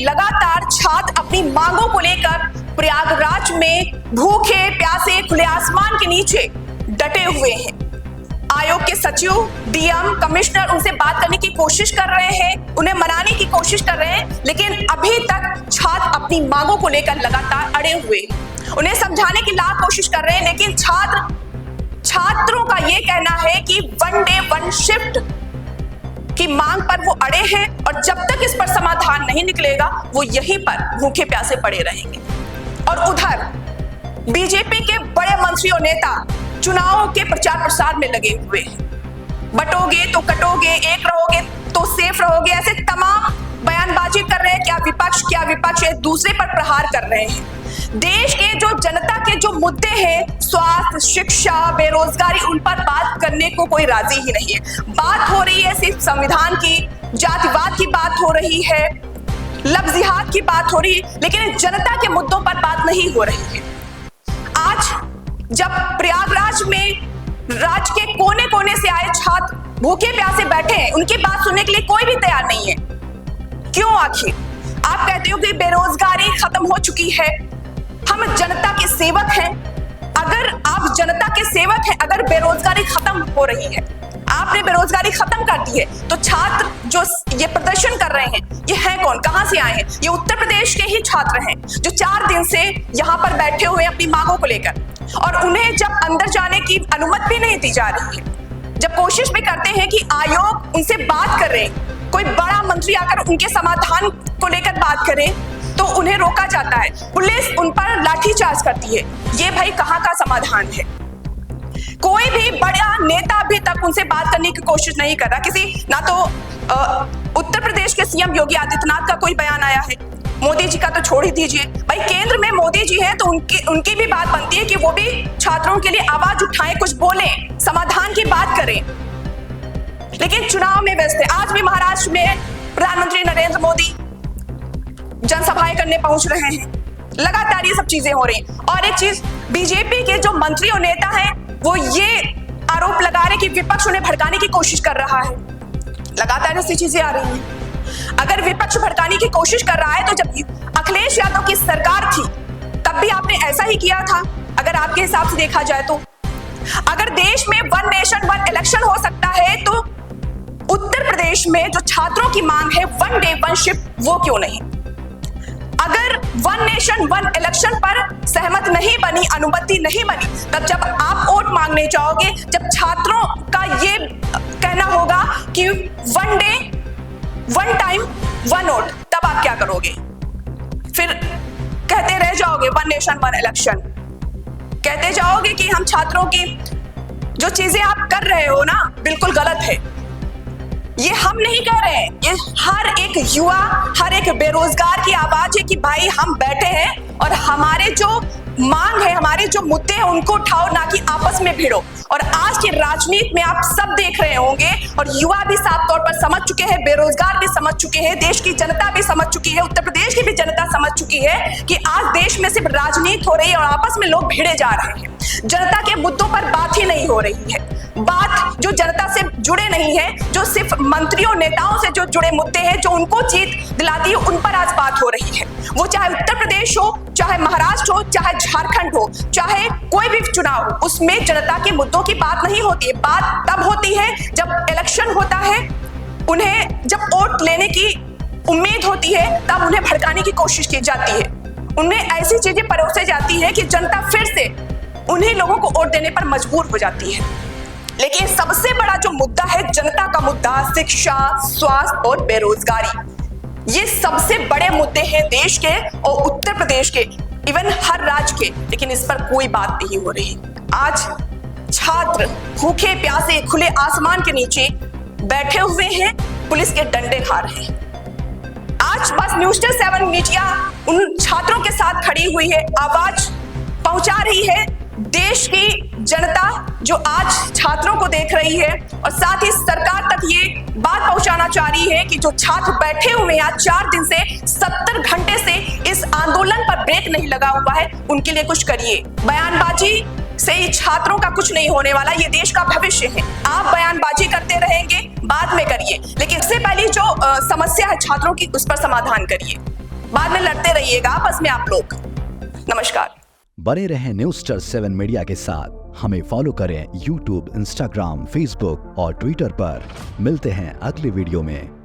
लगातार छात्र अपनी मांगों को लेकर प्रयागराज में भूखे प्यासे खुले आसमान के नीचे डटे हुए हैं। आयोग के सचिव, डीएम, कमिश्नर उनसे बात करने की कोशिश कर रहे हैं, उन्हें मनाने की कोशिश कर रहे हैं, लेकिन अभी तक छात्र अपनी मांगों को लेकर लगातार अड़े हुए हैं। उन्हें समझाने की लाख कोशिश कर रहे हैं, लेकिन छात्रों का यह कहना है कि वन डे वन शिफ्ट की मांग पर वो अड़े हैं और जब तक इस पर समाधान नहीं निकलेगा वो यहीं पर भूखे प्यासे पड़े रहेंगे। और उधर बीजेपी के बड़े मंत्री और नेता चुनाव के प्रचार प्रसार में लगे हुए हैं। बटोगे तो कटोगे, एक रहोगे तो सेफ रहोगे, ऐसे तमाम बयानबाजी कर रहे हैं। क्या विपक्ष एक दूसरे पर प्रहार कर रहे हैं। देश के जो जनता के जो मुद्दे हैं, स्वास्थ्य, शिक्षा, बेरोजगारी, उन पर बात करने को कोई राजी ही नहीं है। बात हो रही है सिर्फ संविधान की, जातिवाद की बात हो रही है, लफ्जियात की बात हो रही है, लेकिन जनता के मुद्दों पर बात नहीं हो रही है। आज जब प्रयागराज में राज्य के कोने कोने से आए छात्र भूखे प्यासे बैठे हैं, उनकी बात सुनने के लिए कोई भी तैयार नहीं है। क्यों आखिर? आप कहते हो कि बेरोजगारी खत्म हो चुकी है, हम जनता के सेवक हैं। अगर आप जनता के सेवक हैं, अगर बेरोजगारी खत्म हो रही है, आपने बेरोजगारी खत्म कर दी है, तो छात्र जो ये प्रदर्शन कर रहे हैं, ये हैं कौन, कहां से आए हैं? ये उत्तर प्रदेश के ही छात्र हैं जो 4 दिन से यहाँ पर बैठे हुए अपनी मांगों को लेकर, और उन्हें जब अंदर जाने की अनुमति भी नहीं दी जा रही है। जब कोशिश भी करते हैं कि आयोग उनसे बात करे, कोई बड़ा मंत्री आकर उनके समाधान को लेकर बात करे, तो उन्हें रोका जाता है, पुलिस उन पर लाठीचार्ज करती है। ये भाई कहाँ का समाधान है? कोई भी बड़ा नेता अभी तक उनसे बात करने की कोशिश नहीं कर रहा। किसी ना तो उत्तर प्रदेश के सीएम योगी आदित्यनाथ का कोई बयान आया है, मोदी जी का तो छोड़ ही दीजिए। भाई केंद्र में मोदी जी हैं तो उनकी भी बात बनती है कि वो भी छात्रों के लिए आवाज उठाएं, कुछ बोलें, समाधान की बात करें, लेकिन चुनाव में व्यस्त है। आज भी महाराष्ट्र में प्रधानमंत्री नरेंद्र मोदी जनसभाएं करने पहुंच रहे हैं। लगातार ये सब चीजें हो रही हैं। और एक चीज, बीजेपी के जो मंत्री और नेता हैं वो ये आरोप लगा रहे कि विपक्ष उन्हें भड़काने की कोशिश कर रहा है। लगातार ऐसी चीजें आ रही हैं। अगर विपक्ष भड़काने की कोशिश कर रहा है तो जब अखिलेश यादव की सरकार थी तब भी आपने ऐसा ही किया था, अगर आपके हिसाब से देखा जाए तो। अगर देश में वन नेशन वन इलेक्शन हो सकता है तो उत्तर प्रदेश में जो छात्रों की मांग है वन डे वन शिफ्ट, वो क्यों नहीं? अगर वन नेशन वन इलेक्शन पर सहमत नहीं बनी, अनुमति नहीं बनी, तब जब आप वोट मांगने जाओगे, जब छात्रों का ये कहना होगा कि one day one time one vote, तब आप क्या करोगे? फिर कहते रह जाओगे वन नेशन वन इलेक्शन, कहते जाओगे कि हम छात्रों की जो चीजें आप कर रहे हो ना बिल्कुल गलत है। ये हम नहीं कह रहे हैं, ये हर एक युवा, हर एक बेरोजगार की आवाज है कि भाई हम बैठे हैं और हमारे जो मांग है, हमारे जो मुद्दे हैं उनको उठाओ, ना कि आपस में भिड़ो। और आज की राजनीति में आप सब देख रहे होंगे और युवा भी साफ तौर पर समझ चुके हैं, बेरोजगार भी समझ चुके हैं, देश की जनता भी समझ चुकी है, उत्तर प्रदेश की भी जनता समझ चुकी है कि आज देश में सिर्फ राजनीति हो रही है और आपस में लोग भिड़े जा रहे हैं। जनता के मुद्दों पर बात ही नहीं हो रही है। बात जो जनता से जुड़े नहीं है, जो सिर्फ मंत्रियों नेताओं से जो जुड़े मुद्दे हैं, जो उनको जीत दिलाती है, उन पर आज बात हो रही है। वो चाहे उत्तर प्रदेश हो, चाहे महाराष्ट्र हो, चाहे झारखंड हो, चाहे कोई भी चुनाव हो, उसमें जनता के मुद्दों की बात नहीं होती है। बात तब होती है जब इलेक्शन होता है, उन्हें जब वोट लेने की उम्मीद होती है, तब उन्हें भड़काने की कोशिश की जाती है, उन्हें ऐसी चीजें परोसे जाती है कि जनता फिर से उन्हीं लोगों को वोट देने पर मजबूर हो जाती है। लेकिन सबसे बड़ा जो मुद्दा है जनता का मुद्दा, शिक्षा, स्वास्थ्य और बेरोजगारी, ये सबसे बड़े मुद्दे हैं देश के और उत्तर प्रदेश के, इवन हर राज्य के, लेकिन इस पर कोई बात नहीं हो रही। आज छात्र भूखे प्यासे खुले आसमान के नीचे बैठे हुए हैं, पुलिस के डंडे खा रहे हैं। आज बस न्यूज़ 7 मीडिया उन छात्रों के साथ खड़ी हुई है, आवाज पहुंचा रही है देश की जनता जो आज छात्रों को देख रही है, और साथ ही सरकार तक ये बात पहुंचाना चाह रही है कि जो छात्र बैठे हुए हैं आज 4 दिन से, 70 घंटे से इस आंदोलन पर ब्रेक नहीं लगा हुआ है, उनके लिए कुछ करिए। बयानबाजी से ही छात्रों का कुछ नहीं होने वाला, ये देश का भविष्य है। आप बयानबाजी करते रहेंगे, बाद में करिए, लेकिन इससे पहले जो समस्या है छात्रों की, उस पर समाधान करिए। बाद में लड़ते रहिएगा आपस में आप लोग। नमस्कार। बने रहें न्यूज़स्टार 7 मीडिया के साथ। हमें फॉलो करें YouTube, Instagram, Facebook और Twitter पर। मिलते हैं अगले वीडियो में।